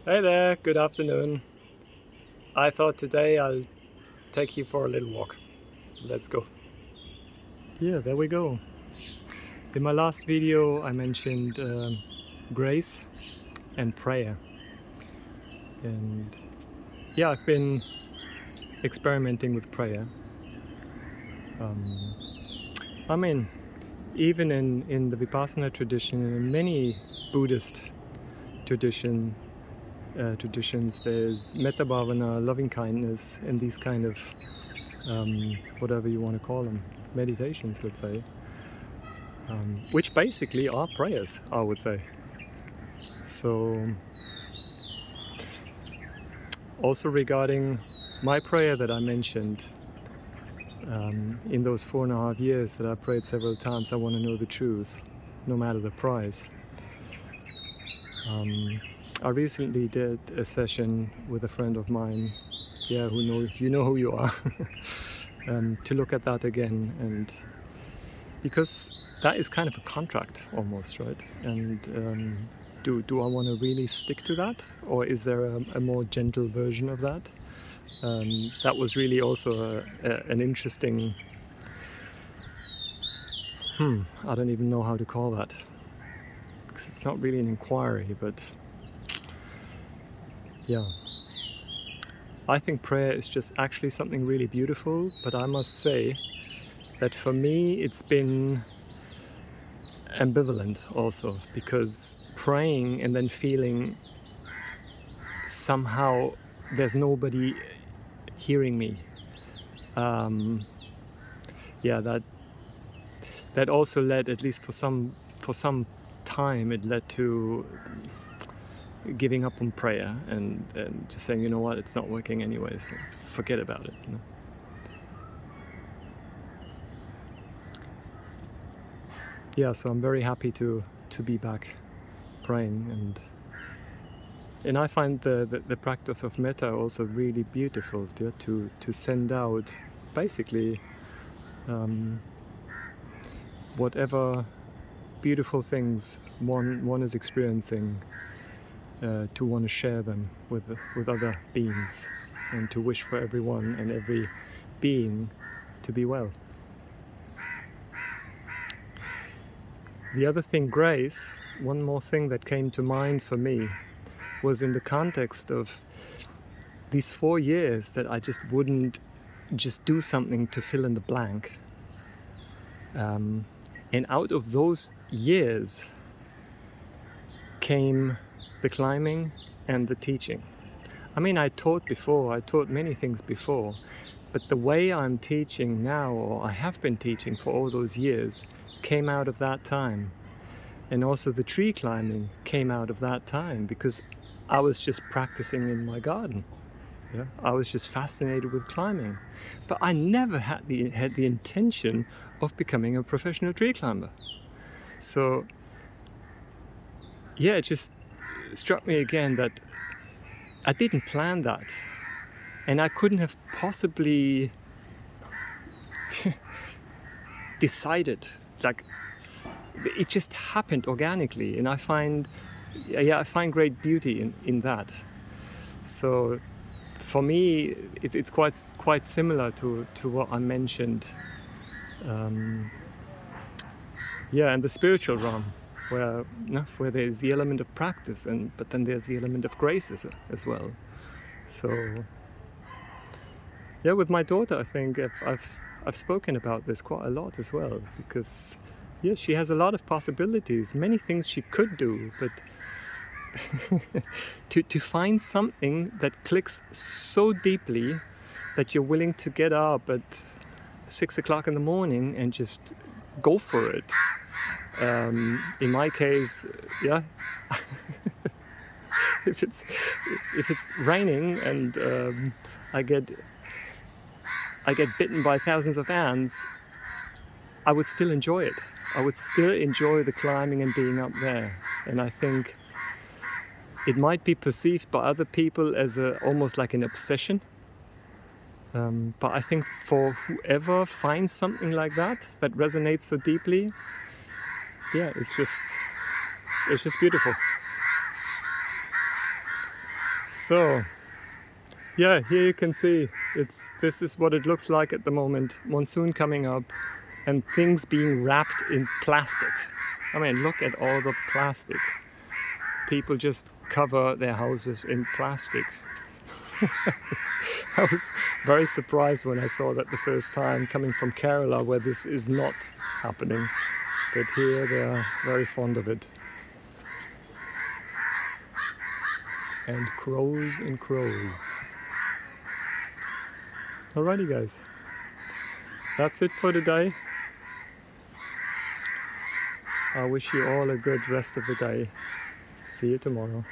Hey there, good afternoon. I thought today I'll take you for a little walk. Let's go. Yeah, there we go. In my last video, I mentioned grace and prayer. And yeah, I've been experimenting with prayer. Um, I mean, even in the Vipassana tradition and in many Buddhist traditions, there's metta bhavana, loving kindness, and these kind of whatever you want to call them, meditations, let's say, which basically are prayers, I would say. So, also regarding my prayer that I mentioned, in those 4.5 years that I prayed several times, I want to know the truth, no matter the price. I recently did a session with a friend of mine, you know who you are, to look at that again, and because that is kind of a contract almost, right? And do I want to really stick to that, or is there a more gentle version of that? That was really also an interesting, I don't even know how to call that, because it's not really an inquiry, but yeah. I think prayer is just actually something really beautiful, but I must say that for me it's been ambivalent also, because praying and then feeling somehow there's nobody hearing me, that also led, at least for some time, it led to giving up on prayer and just saying, you know what, it's not working anyway, so forget about it, you know? Yeah, so I'm very happy to be back praying, and I find the practice of metta also really beautiful, to send out basically whatever beautiful things one is experiencing, to want to share them with other beings, and to wish for everyone and every being to be well. The other thing, grace, one more thing that came to mind for me was in the context of these 4 years that I just wouldn't just do something to fill in the blank. And out of those years came the climbing and the teaching. I mean, I taught many things before, but the way I'm teaching now, or I have been teaching for all those years, came out of that time. And also the tree climbing came out of that time, because I was just practicing in my garden. Yeah? I was just fascinated with climbing. But I never had the intention of becoming a professional tree climber. So yeah, it just struck me again that I didn't plan that. And I couldn't have possibly decided. Like, it just happened organically, and I find great beauty in that. So for me, it's quite similar to what I mentioned, in the spiritual realm, where there's the element of practice, but then there's the element of grace as well. So yeah, with my daughter, I think I've spoken about this quite a lot as well, because yeah, she has a lot of possibilities, many things she could do, but to find something that clicks so deeply that you're willing to get up at 6 o'clock in the morning and just go for it. In my case, yeah, if it's raining and I get bitten by thousands of ants, I would still enjoy it. I would still enjoy the climbing and being up there. And I think it might be perceived by other people as almost like an obsession. But I think for whoever finds something like that resonates so deeply, yeah, it's just beautiful. So yeah, here you can see this is what it looks like at the moment. Monsoon coming up and things being wrapped in plastic. I mean, look at all the plastic. People just cover their houses in plastic. I was very surprised when I saw that the first time, coming from Kerala, where this is not happening. But here they are very fond of it. And crows and crows. Alrighty guys, that's it for today. I wish you all a good rest of the day. See you tomorrow.